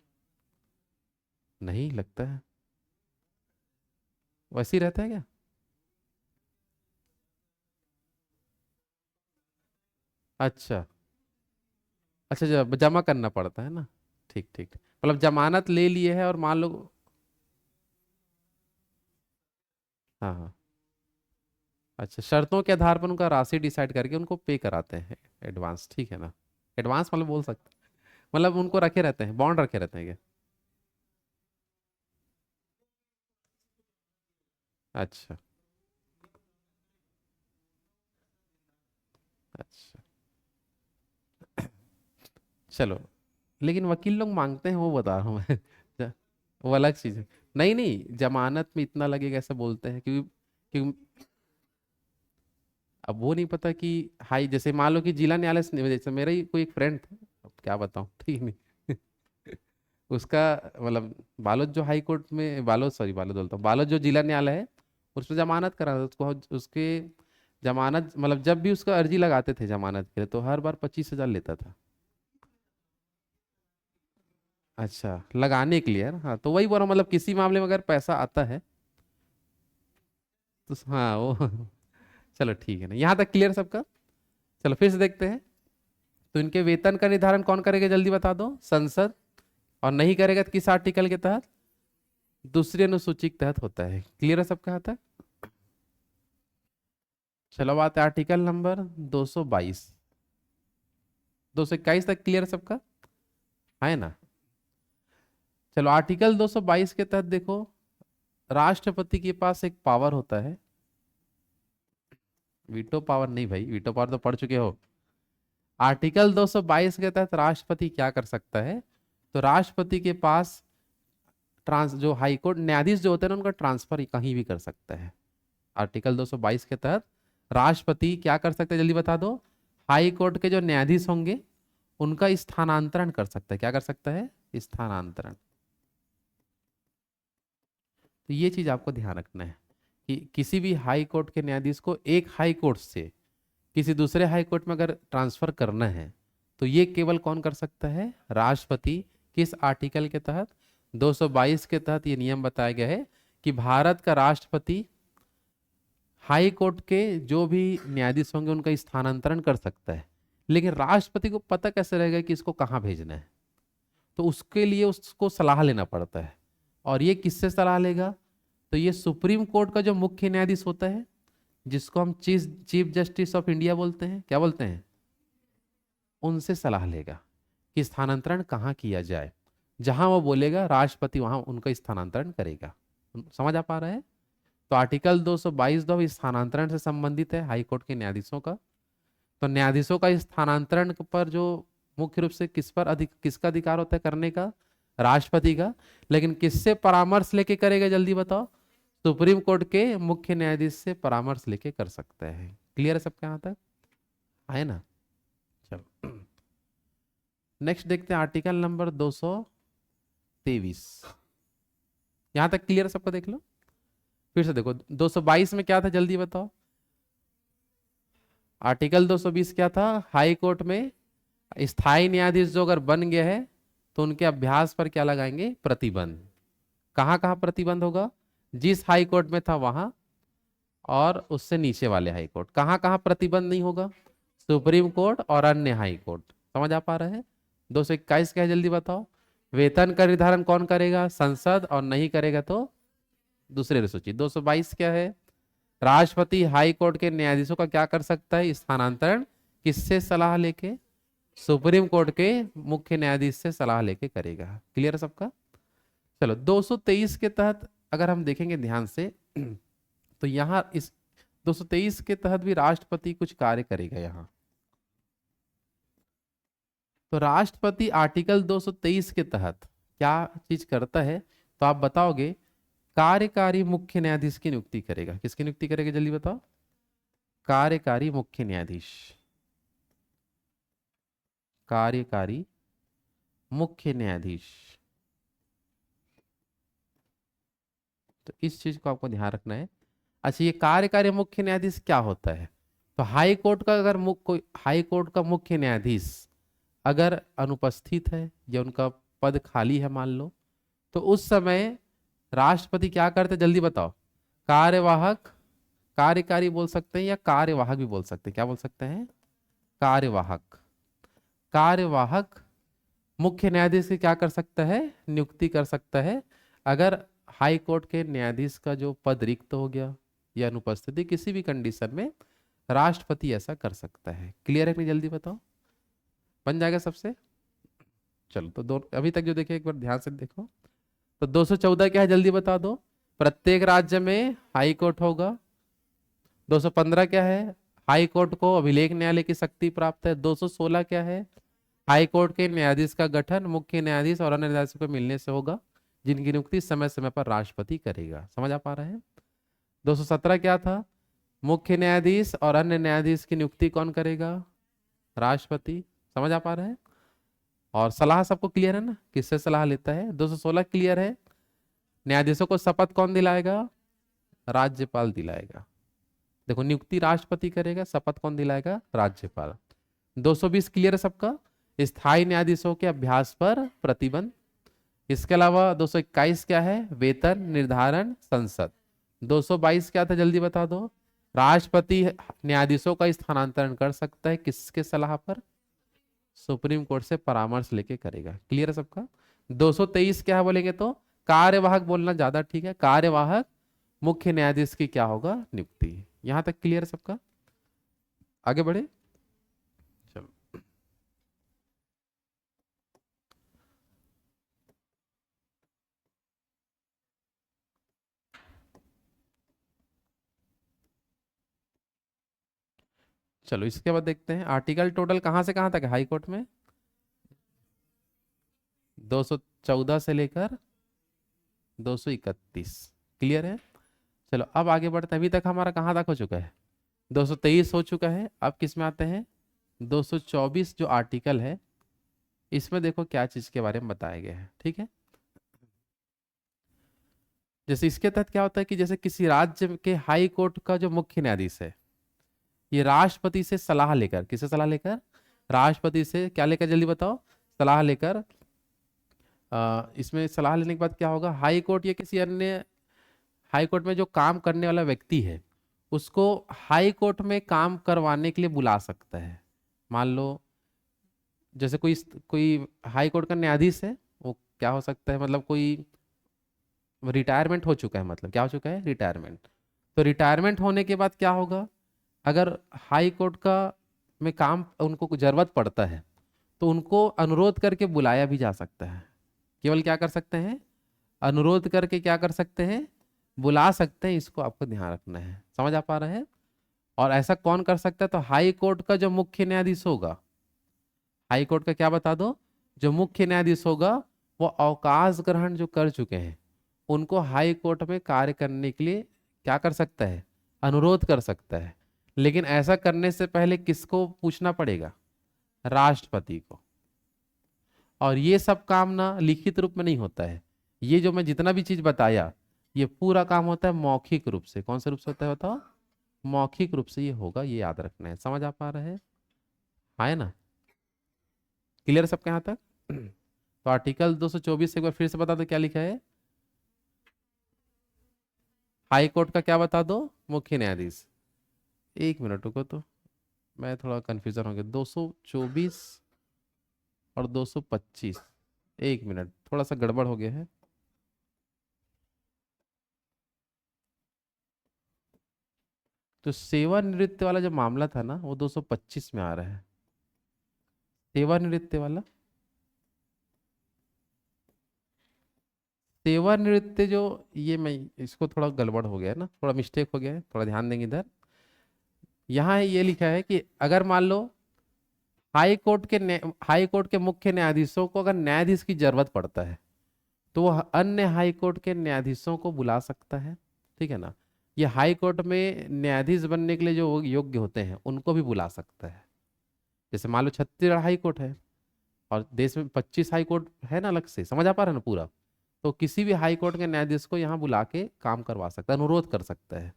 नहीं लगता है? वैसे ही रहता है क्या? अच्छा अच्छा, जब जमा करना पड़ता है ना। ठीक ठीक, मतलब जमानत ले लिए है और मान लो। हाँ हाँ। अच्छा, शर्तों के आधार पर उनका राशि डिसाइड करके उनको पे कराते हैं एडवांस, ठीक है ना? एडवांस मतलब बोल सकते हैं, मतलब उनको रखे रहते हैं, बॉन्ड रखे रहते हैं क्या? अच्छा अच्छा, चलो। लेकिन वकील लोग मांगते हैं वो बता रहा हूँ मैं वो अलग चीज है। नहीं नहीं, जमानत में इतना लगेगा ऐसा बोलते हैं क्योंकि क्योंकि अब वो नहीं पता कि हाई, जैसे मान लो कि जिला न्यायालय जैसे मेरा ही कोई एक फ्रेंड था, अब क्या बताऊं, ठीक नहीं उसका मतलब बालोद जो हाई कोर्ट में, बालोद सॉरी बालोद बोलता हूँ, बालोद जो जिला न्यायालय है उसमें जमानत करा था उसको। उसके जमानत मतलब जब भी उसका अर्जी लगाते थे जमानत के लिए तो हर बार 25,000 लेता था। अच्छा, लगाने के लिए है ना? हाँ, तो वही बोला, मतलब किसी मामले में अगर पैसा आता है तो हाँ वो चलो ठीक है ना, यहाँ तक क्लियर सबका। चलो फिर से देखते हैं। तो इनके वेतन का निर्धारण कौन करेगा जल्दी बता दो? संसद। और नहीं करेगा तो किस आर्टिकल के तहत? दूसरी अनुसूची के तहत होता है। क्लियर है सबका यहाँ तक? चलो बात है आर्टिकल नंबर 222, 221 तक क्लियर है सबका? है ना? चलो आर्टिकल 222 के तहत देखो, राष्ट्रपति के पास एक पावर होता है। वीटो पावर नहीं भाई, वीटो पावर तो पढ़ चुके हो। आर्टिकल 222 के तहत राष्ट्रपति क्या कर सकता है? तो राष्ट्रपति के पास ट्रांस जो हाई कोर्ट न्यायाधीश जो होते हैं ना उनका ट्रांसफर कहीं भी कर सकता है। आर्टिकल 222 के तहत राष्ट्रपति क्या कर सकते हैं जल्दी बता दो? हाई कोर्ट के जो न्यायाधीश होंगे उनका स्थानांतरण कर सकता है। क्या कर सकता है? स्थानांतरण। तो ये चीज आपको ध्यान रखना है कि किसी भी हाई कोर्ट के न्यायाधीश को एक हाई कोर्ट से किसी दूसरे हाई कोर्ट में अगर ट्रांसफर करना है तो ये केवल कौन कर सकता है? राष्ट्रपति। किस आर्टिकल के तहत? 222 के तहत ये नियम बताया गया है कि भारत का राष्ट्रपति हाई कोर्ट के जो भी न्यायाधीश होंगे उनका स्थानांतरण कर सकता है। लेकिन राष्ट्रपति को पता कैसे रहेगा कि इसको कहाँ भेजना है? तो उसके लिए उसको सलाह लेना पड़ता है। और ये किससे सलाह लेगा? तो ये सुप्रीम कोर्ट का जो मुख्य न्यायाधीश होता है, जिसको हम चीफ जस्टिस ऑफ इंडिया बोलते हैं, क्या बोलते हैं, उनसे सलाह लेगा कि स्थानांतरण कहाँ किया जाए। जहां वो बोलेगा राष्ट्रपति वहां उनका स्थानांतरण करेगा। समझ आ पा रहा है? तो आर्टिकल 222 दो स्थानांतरण से संबंधित है हाईकोर्ट के न्यायाधीशों का। तो न्यायाधीशों का स्थानांतरण पर जो मुख्य रूप से किस पर किसका अधिकार होता है करने का? राष्ट्रपति का। लेकिन किससे परामर्श लेके करेगा जल्दी बताओ? सुप्रीम कोर्ट के मुख्य न्यायाधीश से परामर्श लेके कर सकता है। क्लियर है सबके यहाँ तक? है ना? चलो नेक्स्ट देखते हैं आर्टिकल नंबर 223। यहां तक क्लियर सबको? देख लो फिर से देखो, 222 में क्या था जल्दी बताओ? आर्टिकल 220 क्या था? हाई कोर्ट में स्थायी न्यायाधीश जो अगर बन गया है तो उनके अभ्यास पर क्या लगाएंगे? प्रतिबंध। कहाँ कहाँ प्रतिबंध होगा? जिस हाई कोर्ट में था वहां, और उससे नीचे वाले हाई कोर्ट। कहाँ कहाँ प्रतिबंध नहीं होगा? सुप्रीम कोर्ट और अन्य हाई कोर्ट। समझ आ पा रहा है? 221 क्या है जल्दी बताओ? वेतन का निर्धारण कौन करेगा? संसद। और नहीं करेगा तो दूसरी अनुसूची। 222 क्या है? राष्ट्रपति हाई कोर्ट के न्यायाधीशों का क्या कर सकता है? स्थानांतरण किससे सलाह लेके? सुप्रीम कोर्ट के मुख्य न्यायाधीश से सलाह लेके करेगा। क्लियर है सबका? चलो 223 के तहत अगर हम देखेंगे ध्यान से तो यहां इस 223 के तहत भी राष्ट्रपति कुछ कार्य करेगा यहां। तो राष्ट्रपति आर्टिकल 223 के तहत क्या चीज करता है तो आप बताओगे? कार्यकारी मुख्य न्यायाधीश की नियुक्ति करेगा। किसकी नियुक्ति करेगा जल्दी बताओ? कार्यकारी मुख्य न्यायाधीश। कार्यकारी मुख्य न्यायाधीश। तो इस चीज को आपको ध्यान रखना है। अच्छा, ये कार्यकारी मुख्य न्यायाधीश क्या होता है? तो हाई कोर्ट का अगर कोई हाई कोर्ट का मुख्य न्यायाधीश अगर अनुपस्थित है या उनका पद खाली है मान लो, तो उस समय राष्ट्रपति क्या करते हैं जल्दी बताओ? कार्यवाहक, कार्यकारी बोल सकते हैं या कार्यवाहक भी बोल सकते हैं। क्या बोल सकते हैं? कार्यवाहक। कार्यवाहक मुख्य न्यायाधीश की क्या कर सकता है? नियुक्ति कर सकता है। अगर हाई कोर्ट के न्यायाधीश का जो पद रिक्त हो गया या अनुपस्थिति किसी भी कंडीशन में राष्ट्रपति ऐसा कर सकता है। क्लियर है कि नहीं जल्दी बताओ? बन जाएगा सबसे? चलो तो दो अभी तक जो देखे एक बार ध्यान से देखो। तो 214 क्या है जल्दी बता दो? प्रत्येक राज्य में हाई कोर्ट होगा। 215 क्या है? हाई कोर्ट को अभिलेख न्यायालय की शक्ति प्राप्त है। 216 क्या है? हाई कोर्ट के न्यायाधीश का गठन मुख्य न्यायाधीश और अन्य न्यायाधीशों को मिलने से होगा, जिनकी नियुक्ति समय समय पर राष्ट्रपति करेगा। समझ आ पा रहे हैं? 217 क्या था? मुख्य न्यायाधीश और अन्य न्यायाधीश की नियुक्ति कौन करेगा? राष्ट्रपति। समझ आ पा रहे हैं? और सलाह सबको क्लियर है ना? किससे सलाह लेता है? 216 क्लियर है? न्यायाधीशों को शपथ कौन दिलाएगा? राज्यपाल दिलाएगा। देखो, नियुक्ति राष्ट्रपति करेगा, शपथ कौन दिलाएगा? राज्यपाल। 220 क्लियर है सबका? स्थायी न्यायाधीशों के अभ्यास पर प्रतिबंध। इसके अलावा 221 क्या है? वेतन निर्धारण संसद। 222 क्या था जल्दी बता दो? राष्ट्रपति न्यायाधीशों का स्थानांतरण कर सकता है। किसके सलाह पर? सुप्रीम कोर्ट से परामर्श लेके करेगा। क्लियर है सबका? 223 क्या है बोलेंगे तो कार्यवाहक बोलना ज्यादा ठीक है। कार्यवाहक मुख्य न्यायाधीश की क्या होगा? नियुक्ति। यहां तक क्लियर है सबका? आगे बढ़े। चलो चलो इसके बाद देखते हैं आर्टिकल टोटल कहां से कहां तक है हाई कोर्ट में? 214 से लेकर 231। क्लियर है? चलो अब आगे बढ़ते हैं। अभी तक हमारा कहाँ तक हो चुका है? 223 हो चुका है। अब किस में आते हैं? 224 जो आर्टिकल है इसमें देखो क्या चीज के बारे में बताया गया है। ठीक है, जैसे इसके तहत क्या होता है कि जैसे किसी राज्य के हाई कोर्ट का जो मुख्य न्यायाधीश है ये राष्ट्रपति से सलाह लेकर, किससे सलाह लेकर? राष्ट्रपति से क्या लेकर जल्दी बताओ? सलाह लेकर। इसमें सलाह लेने के बाद क्या होगा? हाई कोर्ट या किसी अन्य हाई कोर्ट में जो काम करने वाला व्यक्ति है उसको हाई कोर्ट में काम करवाने के लिए बुला सकता है। मान लो जैसे कोई कोई हाई कोर्ट का न्यायाधीश है, वो क्या हो सकता है, मतलब कोई रिटायरमेंट हो चुका है, मतलब क्या हो चुका है? रिटायरमेंट। तो रिटायरमेंट होने के बाद क्या होगा? अगर हाई कोर्ट का में काम उनको जरूरत पड़ता है तो उनको अनुरोध करके बुलाया भी जा सकता है। केवल क्या कर सकते हैं? अनुरोध करके क्या कर सकते हैं? बुला सकते हैं। इसको आपको ध्यान रखना है। समझ आ पा रहे हैं? और ऐसा कौन कर सकता है? तो हाई कोर्ट का जो मुख्य न्यायाधीश होगा, हाई कोर्ट का क्या बता दो? जो मुख्य न्यायाधीश होगा वो अवकाश ग्रहण जो कर चुके हैं उनको हाई कोर्ट में कार्य करने के लिए क्या कर सकता है? अनुरोध कर सकता है। लेकिन ऐसा करने से पहले किसको पूछना पड़ेगा? राष्ट्रपति को। और ये सब काम ना लिखित रूप में नहीं होता है। ये जो मैं जितना भी चीज बताया ये पूरा काम होता है मौखिक रूप से। कौन से रूप से होता है बताओ? मौखिक रूप से ये होगा, ये याद रखना है। समझ आ पा रहे हैं? है ना? क्लियर सबके यहाँ तक? तो आर्टिकल 224 एक बार फिर से बता दो क्या लिखा है? हाई कोर्ट का क्या बता दो? मुख्य न्यायाधीश। एक मिनट रुको, तो मैं थोड़ा कंफ्यूजन हो गया। 224 और 225 एक मिनट, थोड़ा सा गड़बड़ हो गया है। तो सेवानिवृत्ति वाला जो मामला था ना, वो 225 में आ रहा है। सेवानिवृत्ति वाला, सेवानिवृत्ति जो, ये मैं, इसको थोड़ा गड़बड़ हो गया है ना, थोड़ा मिस्टेक हो गया है, थोड़ा ध्यान देंगे इधर। यहाँ ये लिखा है कि अगर मान लो हाई कोर्ट के मुख्य न्यायाधीशों को अगर न्यायाधीश की जरूरत पड़ता है, तो वह अन्य हाई कोर्ट के न्यायाधीशों को बुला सकता है। ठीक है ना। ये हाई कोर्ट में न्यायाधीश बनने के लिए जो योग्य होते हैं उनको भी बुला सकता है। जैसे मान लो छत्तीसगढ़ हाई कोर्ट है, और देश में 25 हाई कोर्ट है ना, अलग से, समझ आ पा रहा है ना पूरा। तो किसी भी हाई कोर्ट के न्यायाधीश को यहाँ बुला के काम करवा सकता है, अनुरोध कर सकता है।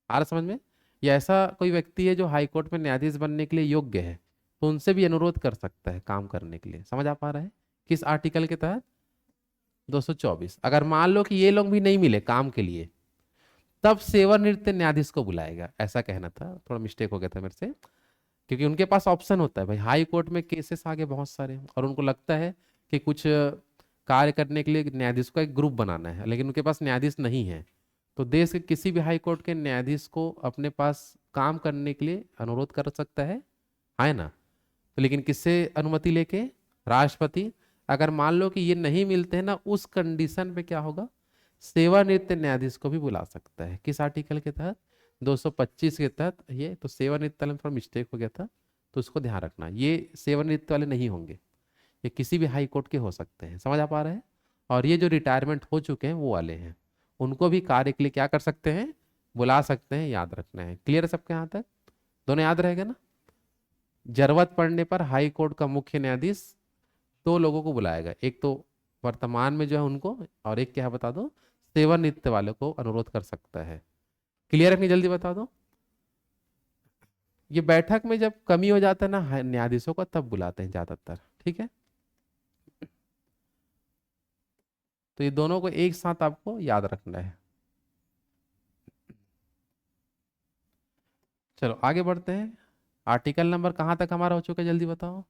आ रहा समझ में। या ऐसा कोई व्यक्ति है जो हाई कोर्ट में न्यायाधीश बनने के लिए योग्य है, तो उनसे भी अनुरोध कर सकता है काम करने के लिए। समझ आ पा रहा है। किस आर्टिकल के तहत? 224। अगर मान लो कि ये लोग भी नहीं मिले काम के लिए, तब सेवानिवृत्त न्यायाधीश को बुलाएगा, ऐसा कहना था, थोड़ा मिस्टेक हो गया था मेरे से। क्योंकि उनके पास ऑप्शन होता है भाई, हाई कोर्ट में केसेस आगे बहुत सारे हैं, और उनको लगता है कि कुछ कार्य करने के लिए न्यायाधीश का एक ग्रुप बनाना है, लेकिन उनके पास न्यायाधीश नहीं है। तो देश के किसी भी हाई कोर्ट के न्यायाधीश को अपने पास काम करने के लिए अनुरोध कर सकता है ना। तो लेकिन किससे अनुमति लेके? राष्ट्रपति। अगर मान लो कि ये नहीं मिलते हैं ना, उस कंडीशन पे क्या होगा? सेवानिवृत्त न्यायाधीश को भी बुला सकता है। किस आर्टिकल के तहत? 225 के तहत। ये तो सेवानिवृत्त वाले में थोड़ा मिस्टेक हो गया था, तो उसको ध्यान रखना, ये सेवानिवृत्त वाले नहीं होंगे, ये किसी भी हाई कोर्ट के हो सकते हैं। समझ आ पा रहे हैं। और ये जो रिटायरमेंट हो चुके हैं वो वाले हैं, उनको भी कार्य के लिए क्या कर सकते हैं? बुला सकते हैं। याद रखना है। क्लियर है सबके यहाँ तक? दोनों याद रहेगा ना। जरूरत पड़ने पर हाई कोर्ट का मुख्य न्यायाधीश दो लोगों को बुलाएगा, एक तो वर्तमान में जो है उनको, और एक क्या है बता दो, सेवानिवृत्त वाले को अनुरोध कर सकता है। क्लियर है? नहीं जल्दी बता दो। ये बैठक में जब कमी हो जाता है ना न्यायाधीशों का, तब बुलाते हैं ज्यादातर। ठीक है। तो ये दोनों को एक साथ आपको याद रखना है। चलो आगे बढ़ते हैं। आर्टिकल नंबर कहाँ तक हमारा हो चुका है, जल्दी बताओ।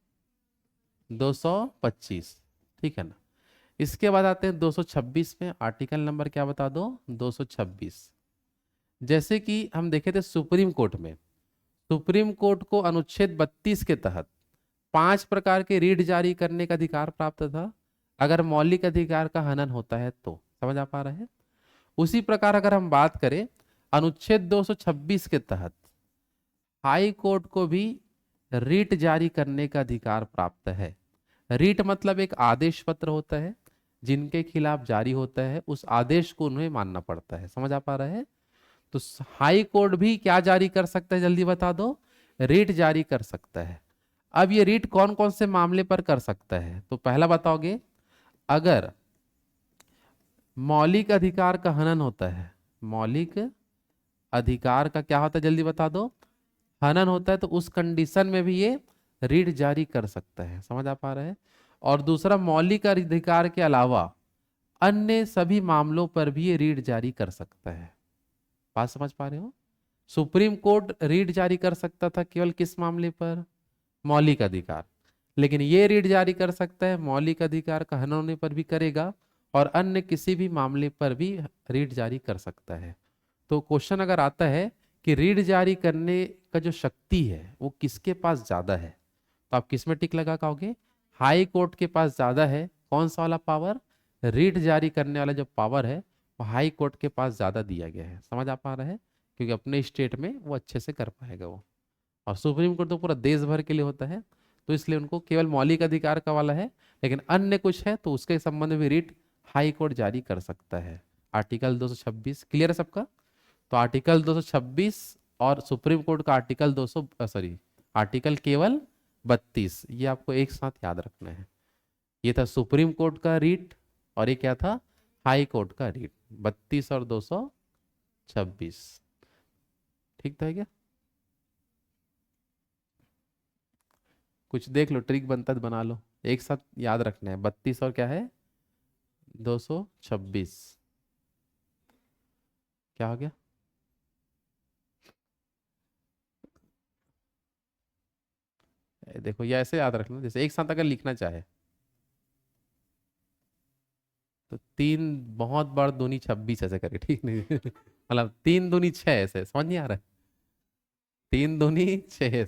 225। ठीक है ना। इसके बाद आते हैं 226 में। आर्टिकल नंबर क्या बता दो? 226। जैसे कि हम देखे थे सुप्रीम कोर्ट में, सुप्रीम कोर्ट को अनुच्छेद 32 के तहत 5 प्रकार के रीट जारी करने का अधिकार प्राप्त था, अगर मौलिक अधिकार का हनन होता है तो। समझ आ पा रहा है। उसी प्रकार अगर हम बात करें, अनुच्छेद 226 के तहत हाई कोर्ट को भी रीट जारी करने का अधिकार प्राप्त है। रीट मतलब एक आदेश पत्र होता है, जिनके खिलाफ जारी होता है, उस आदेश को उन्हें मानना पड़ता है। समझ आ पा रहा है। तो हाई कोर्ट भी क्या जारी कर सकता है, जल्दी बता दो? रीट जारी कर सकता है। अब ये रीट कौन कौन से मामले पर कर सकता है, तो पहला बताओगे, अगर मौलिक अधिकार का हनन होता है, मौलिक अधिकार का क्या होता है, जल्दी बता दो? हनन होता है, तो उस कंडीशन में भी ये रीट जारी कर सकता है। समझ आ पा रहा है। और दूसरा, मौलिक अधिकार के अलावा अन्य सभी मामलों पर भी ये रीट जारी कर सकता है। बात समझ पा रहे हो। सुप्रीम कोर्ट रीट जारी कर सकता था केवल किस मामले पर? मौलिक अधिकार। लेकिन ये रीट जारी कर सकता है मौलिक अधिकार का हनन होने पर भी करेगा, और अन्य किसी भी मामले पर भी रीट जारी कर सकता है। तो क्वेश्चन अगर आता है कि रीट जारी करने का जो शक्ति है वो किसके पास ज्यादा है, तो आप किस में टिक लगा पाओगे? हाई कोर्ट के पास ज्यादा है। कौन सा वाला पावर? रीट जारी करने वाला जो पावर है, वो हाई कोर्ट के पास ज्यादा दिया गया है। समझ आ पा रहा है। क्योंकि अपने स्टेट में वो अच्छे से कर पाएगा वो, और सुप्रीम कोर्ट तो पूरा देश भर के लिए होता है, तो इसलिए उनको केवल मौलिक अधिकार का वाला है। लेकिन अन्य कुछ है तो उसके संबंध में रीट हाई कोर्ट जारी कर सकता है। आर्टिकल 226 क्लियर है सबका? तो आर्टिकल 226 और सुप्रीम कोर्ट का आर्टिकल 200, सॉरी, आर्टिकल केवल 32, ये आपको एक साथ याद रखना है। ये था सुप्रीम कोर्ट का रीट, और ये क्या था? हाई कोर्ट का रीट। 32 और 226। ठीक था क्या? कुछ देख लो, ट्रिक बनता है तो बना लो। एक साथ याद रखना है, 32 और क्या है? 226। क्या हो गया? देखो, ये ऐसे याद रखना, जैसे एक साथ अगर लिखना चाहे, तो 3 बहुत बार दूनी 26 ऐसे करके, ठीक नहीं मतलब 3 दूनी 6 ऐसे, समझ नहीं आ रहा है? 3 दूनी 6,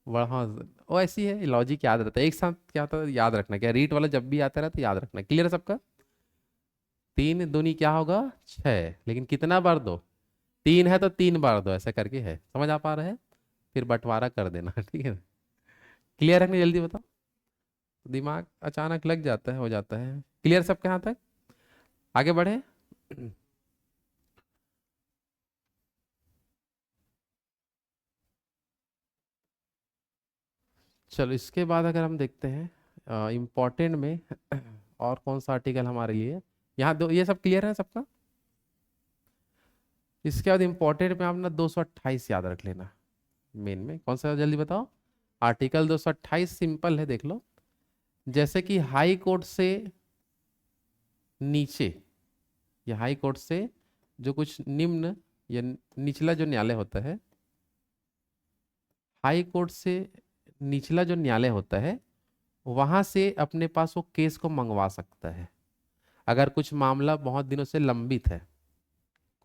बड़ा हाँ। वो ऐसी है, लॉजिक याद रहता है एक साथ, क्या होता है याद रखना, क्या रीट वाला जब भी आता रहा तो याद रखना। क्लियर है सबका? 3 दूनी क्या होगा? 6, लेकिन कितना बार दो? 3 है तो 3 बार दो, ऐसा करके है। समझ आ पा रहा है? फिर बंटवारा कर देना ठीक है। क्लियर है? नहीं जल्दी बताओ, दिमाग अचानक लग जाता है, हो जाता है। क्लियर सबके यहाँ तक? आगे बढ़े। चलो इसके बाद अगर हम देखते हैं इम्पोर्टेंट में और कौन सा आर्टिकल हमारे लिए, यहाँ दो, ये सब क्लियर है सबका? इसके बाद इम्पोर्टेंट में आप ना 228 याद रख लेना। मेन में कौन सा है, जल्दी बताओ। आर्टिकल 228 सिंपल है, देख लो। जैसे कि हाई कोर्ट से नीचे, या हाई कोर्ट से जो कुछ निम्न या निचला जो न्यायालय होता है, हाई कोर्ट से निचला जो न्यायालय होता है, वहां से अपने पास वो केस को मंगवा सकता है। अगर कुछ मामला बहुत दिनों से लंबित है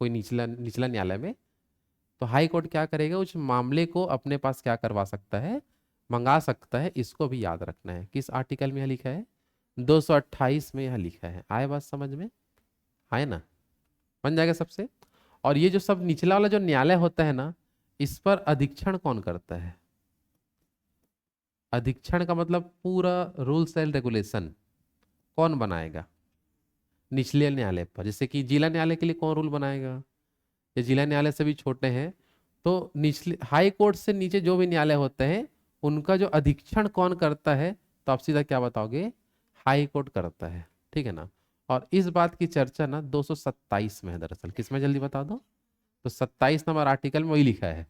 कोई निचला निचला न्यायालय में, तो हाई कोर्ट क्या करेगा, उस मामले को अपने पास क्या करवा सकता है, मंगा सकता है। इसको भी याद रखना है। किस आर्टिकल में यह लिखा है? 228 में यह लिखा है। आए बात समझ में? आए ना? बन जाएगा सबसे। और ये जो सब निचला वाला जो न्यायालय होता है ना, इस पर अधीक्षण कौन करता है? अधीक्षण का मतलब पूरा रूल्स एंड रेगुलेशन कौन बनाएगा? निचले न्यायालय पर। जैसे कि जिला न्यायालय के लिए कौन रूल बनाएगा, या जिला न्यायालय से भी छोटे हैं, तो निचले हाई कोर्ट से नीचे जो भी न्यायालय होते हैं, उनका जो अधीक्षण कौन करता है, तो आप सीधा क्या बताओगे? हाई कोर्ट करता है। ठीक है ना? और इस बात की चर्चा ना 227 में है दरअसल। किसमें, जल्दी बता दो। तो 27 नंबर आर्टिकल में वही लिखा है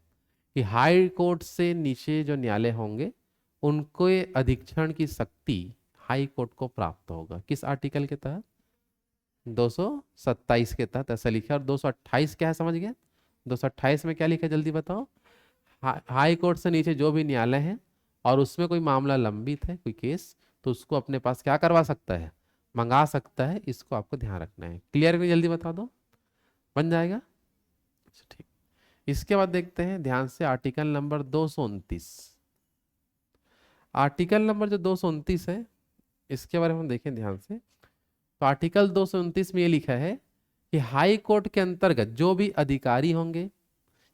कि हाई कोर्ट से नीचे जो न्यायालय होंगे, उनको ये अधीक्षण की शक्ति हाई कोर्ट को प्राप्त होगा। किस आर्टिकल के तहत? 227 के तहत ऐसा लिखा है। और 228 क्या है, समझ गया? 228 में क्या लिखा है, जल्दी बताओ। हाई कोर्ट से नीचे जो भी न्यायालय है और उसमें कोई मामला लंबित है, कोई केस, तो उसको अपने पास क्या करवा सकता है, मंगा सकता है। इसको आपको ध्यान रखना है। क्लियर है? जल्दी बता दो, बन जाएगा। अच्छा, ठीक। इसके बाद देखते हैं ध्यान से आर्टिकल नंबर 229। आर्टिकल नंबर जो 229 है, इसके बारे में हम देखें ध्यान से। तो आर्टिकल 229 में ये लिखा है कि हाई कोर्ट के अंतर्गत जो भी अधिकारी होंगे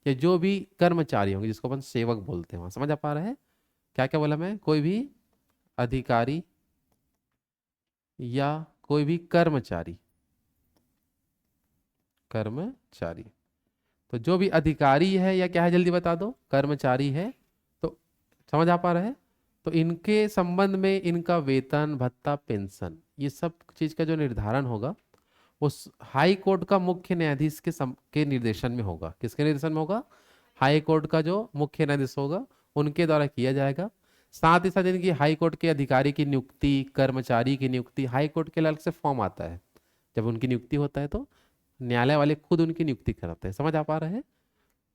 या जो भी कर्मचारी होंगे, जिसको अपन सेवक बोलते हैं, वहां समझ आ पा रहा है? क्या क्या बोला मैं? कोई भी अधिकारी या कोई भी कर्मचारी, कर्मचारी, तो जो भी अधिकारी है या क्या है, जल्दी बता दो, कर्मचारी है, तो समझ आ पा रहा है? तो इनके संबंध में इनका वेतन भत्ता पेंशन, ये सब चीज का जो निर्धारण होगा, उस हाई कोर्ट का मुख्य न्यायाधीश के निर्देशन में होगा। किसके निर्देशन में होगा? हाई कोर्ट का जो मुख्य न्यायाधीश होगा, उनके द्वारा किया जाएगा। साथ ही साथ इनकी हाई कोर्ट के अधिकारी की नियुक्ति, कर्मचारी की नियुक्ति, हाई कोर्ट के लिए अलग से फॉर्म आता है। जब उनकी नियुक्ति होता है तो न्यायालय वाले खुद उनकी नियुक्ति कराते हैं। समझ आ पा रहे हैं?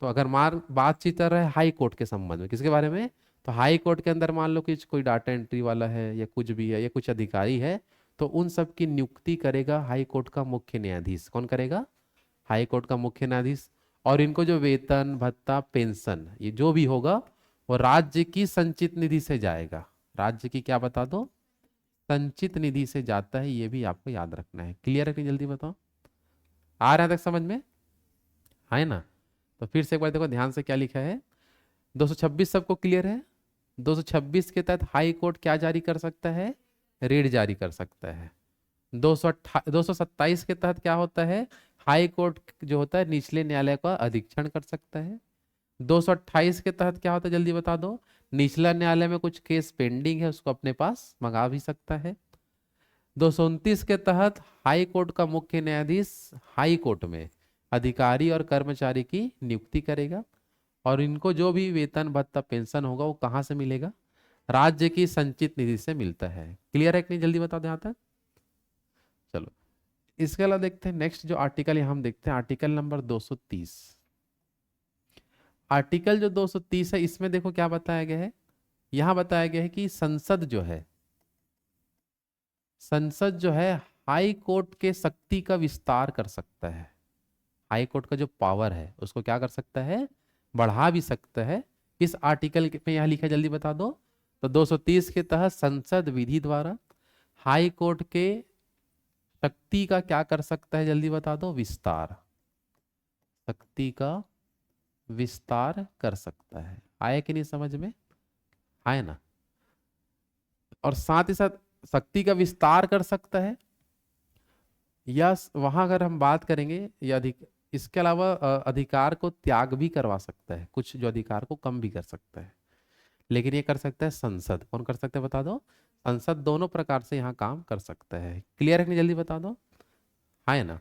तो अगर मार बातचीत कर रहे हैं हाई कोर्ट के संबंध में, किसके बारे में? तो हाई कोर्ट के अंदर मान लो कि कोई डाटा एंट्री वाला है या कुछ भी है या कुछ अधिकारी है, तो उन सब की नियुक्ति करेगा हाई कोर्ट का मुख्य न्यायाधीश। कौन करेगा? हाई कोर्ट का मुख्य न्यायाधीश। और इनको जो वेतन भत्ता पेंशन ये जो भी होगा, वो राज्य की संचित निधि से जाएगा। राज्य की क्या बता दो? संचित निधि से जाता है। ये भी आपको याद रखना है। क्लियर है कि जल्दी बताओ? आ रहा है तक समझ में? है ना? तो फिर से एक बार देखो ध्यान से क्या लिखा है। 226 सबको क्लियर है? 226 के तहत हाई कोर्ट क्या जारी कर सकता है? रेड जारी कर सकता है। 227 के तहत क्या होता है? हाई कोर्ट जो होता है निचले न्यायालय का अधीक्षण कर सकता है। 228 के तहत क्या होता है, जल्दी बता दो। निचला न्यायालय में कुछ केस पेंडिंग है, उसको अपने पास मंगा भी सकता है। 229 के तहत हाई कोर्ट का मुख्य न्यायाधीश हाई कोर्ट में अधिकारी और कर्मचारी की नियुक्ति करेगा। और इनको जो भी वेतन भत्ता पेंशन होगा, वो कहाँ से मिलेगा? राज्य की संचित निधि से मिलता है। क्लियर है कि नहीं, जल्दी बता दो यहाँ तक। चलो इसके अलावा देखते हैं नेक्स्ट जो आर्टिकल यहाँ हम देखते हैं, आर्टिकल नंबर 230। आर्टिकल जो 230 है, इसमें देखो क्या बताया गया है। यहाँ बताया गया है कि संसद जो है हाई कोर्ट के शक्ति का विस्तार कर सकता है। हाई कोर्ट का जो पावर है उसको क्या कर सकता है, बढ़ा भी सकता है। इस आर्टिकल में यह लिखा है, जल्दी बता दो। तो 230 के तहत संसद विधि द्वारा हाई कोर्ट के शक्ति का क्या कर सकता है, जल्दी बता दो, विस्तार। शक्ति का विस्तार कर सकता है। आया कि नहीं समझ में, आए ना। और साथ ही साथ शक्ति का विस्तार कर सकता है, या वहां अगर हम बात करेंगे या इसके अलावा अधिकार को त्याग भी करवा सकता है, कुछ जो अधिकार को कम भी कर सकता है। लेकिन ये कर सकता है संसद। कौन कर सकता है बता दो, संसद दोनों प्रकार से यहाँ काम कर सकता है। क्लियर है कि नहीं, जल्दी बता दो, है ना।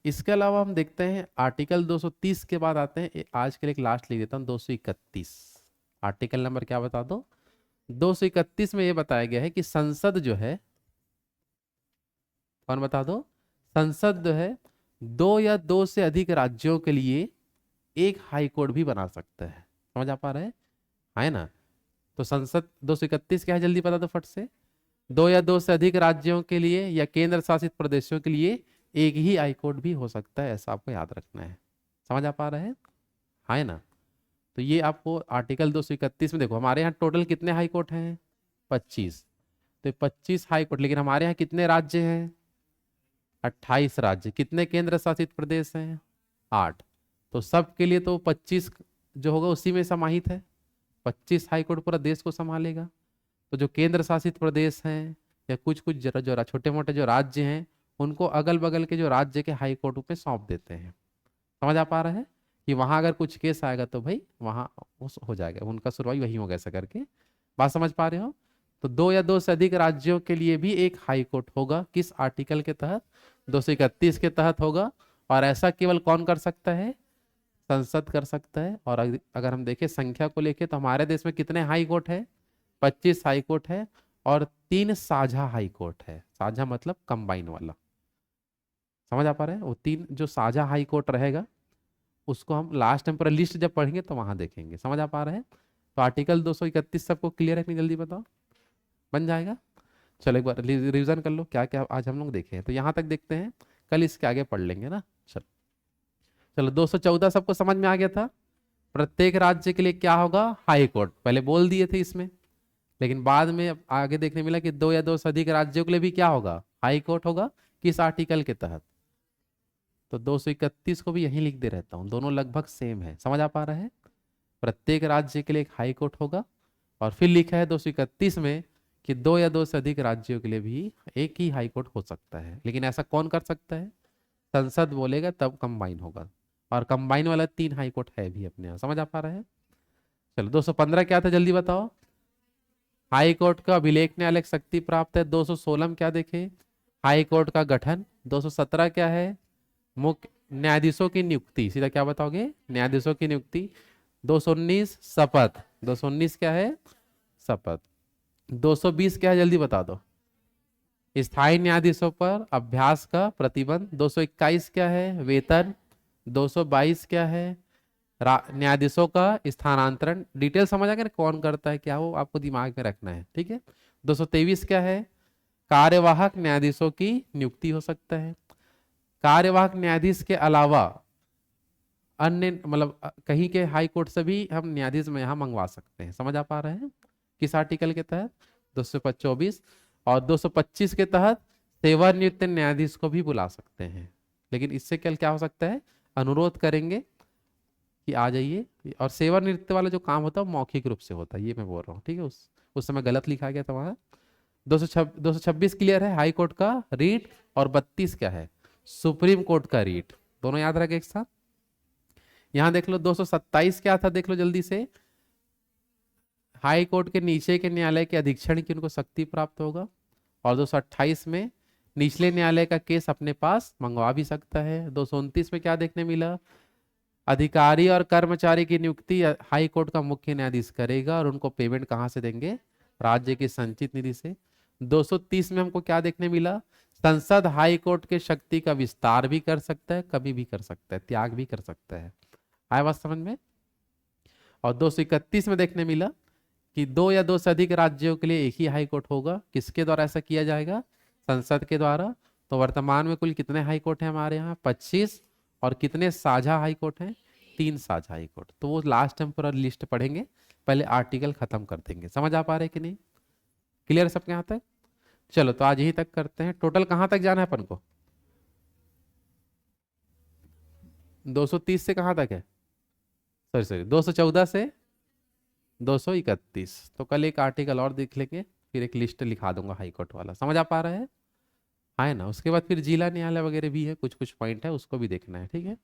इसके अलावा हम देखते हैं आर्टिकल 230 के बाद आते हैं, आज के लिए एक लास्ट लिख देता हूँ, 231। आर्टिकल नंबर क्या बता दो, 231 में ये बताया गया है कि संसद जो है, कौन बता दो, संसद जो है 2 या 2 से अधिक राज्यों के लिए एक हाई कोर्ट भी बना सकता है। समझ आ पा रहे हैं, है ना। तो संसद 231 क्या है, जल्दी बता दो फट से। 2 या 2 से अधिक राज्यों के लिए या केंद्र शासित प्रदेशों के लिए एक ही हाई कोर्ट भी हो सकता है, ऐसा आपको याद रखना है। समझ आ पा रहे हैं, है ना। तो ये आपको आर्टिकल 231 में देखो, हमारे यहाँ टोटल कितने हाई कोर्ट हैं, 25। तो 25 हाई कोर्ट, लेकिन हमारे यहाँ कितने राज्य हैं, 28 राज्य। कितने केंद्र शासित प्रदेश हैं, 8। तो सबके लिए तो 25 जो होगा उसी में समाहित है। 25 हाई कोर्ट पूरा देश को संभालेगा। तो जो केंद्र शासित प्रदेश हैं या कुछ कुछ जो छोटे मोटे जो राज्य हैं, उनको अगल बगल के जो राज्य के हाई कोर्ट पे सौंप देते हैं। समझ आ पा रहा है कि वहां अगर कुछ केस आएगा तो भाई वहां हो जाएगा, उनका सुनवाई वही होगा, ऐसा करके। बात समझ पा रहे हो। तो 2 या 2 से अधिक राज्यों के लिए भी एक हाई कोर्ट होगा, किस आर्टिकल के तहत, 231 के तहत होगा। और ऐसा केवल कौन कर सकता है, संसद कर सकता है। और अगर हम देखें संख्या को लेके, तो हमारे देश में कितने हाई कोर्ट है, 25 हाई कोर्ट है और 3 साझा हाई कोर्ट है। साझा मतलब कंबाइन वाला। समझ आ पा रहे हैं, वो 3 जो साझा हाई कोर्ट रहेगा उसको हम लास्ट टाइम पूरा लिस्ट जब पढ़ेंगे तो वहां देखेंगे। समझ आ पा रहे हैं। तो आर्टिकल 231 सबको क्लियर है कि नहीं, जल्दी बताओ, बन जाएगा। चलो एक बार रिवीजन कर लो क्या क्या आज हम लोग देखे हैं। तो यहाँ तक देखते हैं, कल इसके आगे पढ़ लेंगे ना। चलो चलो 214 सबको समझ में आ गया था। प्रत्येक राज्य के लिए क्या होगा, हाई कोर्ट, पहले बोल दिए थे इसमें। लेकिन बाद में आगे देखने मिला कि 2 या 2 से अधिक राज्यों के लिए भी क्या होगा, हाई कोर्ट होगा, किस आर्टिकल के तहत। तो 231 को भी यहीं लिख दे रहता हूँ, दोनों लगभग सेम है। समझ आ पा रहा है। प्रत्येक राज्य के लिए एक हाई कोर्ट होगा। और फिर लिखा है 231 में कि 2 या 2 से अधिक राज्यों के लिए भी एक ही हाई कोर्ट हो सकता है। लेकिन ऐसा कौन कर सकता है, संसद बोलेगा तब कंबाइन होगा। और कंबाइन वाला 3 हाई कोर्ट है भी अपने यहाँ। समझ आ पा रहा है। चलो 215 क्या था, जल्दी बताओ। हाई कोर्ट का अभिलेख न्यायालय शक्ति प्राप्त है। 216 में क्या देखे, हाई कोर्ट का गठन। 217 क्या है, मुख्य न्यायाधीशों की नियुक्ति। सीधा क्या बताओगे, न्यायाधीशों की नियुक्ति। 219 शपथ। 219 क्या है, शपथ। 220 क्या है, जल्दी बता दो, स्थायी न्यायाधीशों पर अभ्यास का प्रतिबंध। 221 क्या है, वेतन। 222 क्या है, न्यायाधीशों का स्थानांतरण। डिटेल समझ आ गया ना, कौन करता है क्या, वो आपको दिमाग में रखना है, ठीक है। 223 क्या है, कार्यवाहक न्यायाधीशों की नियुक्ति हो सकता है। कार्यवाहक न्यायाधीश के अलावा अन्य मतलब कहीं के हाई कोर्ट से भी हम न्यायाधीश में यहाँ मंगवा सकते हैं। समझ आ पा रहे हैं, किस आर्टिकल के तहत, 224। और 225 के तहत सेवानिवृत्त न्यायाधीश को भी बुला सकते हैं। लेकिन इससे क्या हो सकता है, अनुरोध करेंगे कि आ जाइए। और सेवानिवृत्त वाला जो काम होता है वो मौखिक रूप से होता है, ये मैं बोल रहा हूँ, ठीक है। उस समय गलत लिखा गया था वहां। 226 क्लियर है, हाई कोर्ट का रीट। और 32 क्या है, सुप्रीम कोर्ट का रीट। दोनों याद रखे एक साथ। यहां देख लो 227 क्या था, देख लो जल्दी से। हाई कोर्ट के नीचे के न्यायालय के अधीक्षण की उनको शक्ति प्राप्त होगा। और 228 में निचले न्यायालय का केस अपने पास मंगवा भी सकता है। 229 में क्या देखने मिला, अधिकारी और कर्मचारी की नियुक्ति हाई कोर्ट का मुख्य न्यायाधीश करेगा। और उनको पेमेंट कहां से देंगे, राज्य की संचित निधि से। 230 में हमको क्या देखने मिला, संसद हाई कोर्ट के शक्ति का विस्तार भी कर सकता है, कभी भी कर सकता है, त्याग भी कर सकता है। आया बात समझ में। और 231 में देखने मिला कि 2 या 2 से अधिक राज्यों के लिए एक ही हाई कोर्ट होगा। किसके द्वारा ऐसा किया जाएगा, संसद के द्वारा। तो वर्तमान में कुल कितने हाई कोर्ट हैं हमारे यहाँ? 25। और कितने साझा हाई कोर्ट हैं? 3 साझा हाई कोर्ट। तो वो लास्ट हम पूरा लिस्ट पढ़ेंगे, पहले आर्टिकल खत्म कर देंगे। समझ आ पा रहे कि नहीं? क्लियर सबके यहाँ तक? चलो तो आज यही तक करते हैं। टोटल कहाँ तक जाना है अपन को? 230 से कहाँ तक है? सॉरी सॉरी, 214 से 231। तो कल एक आर्टिकल और देख लेंगे, फिर एक लिस्ट लिखा दूंगा हाई कोर्ट वाला। समझ आ पा रहा है? हाँ है ना? उसके बाद फिर जिला न्यायालय वगैरह भी है, कुछ कुछ पॉइंट है, उसको भी देखना है। ठीक है।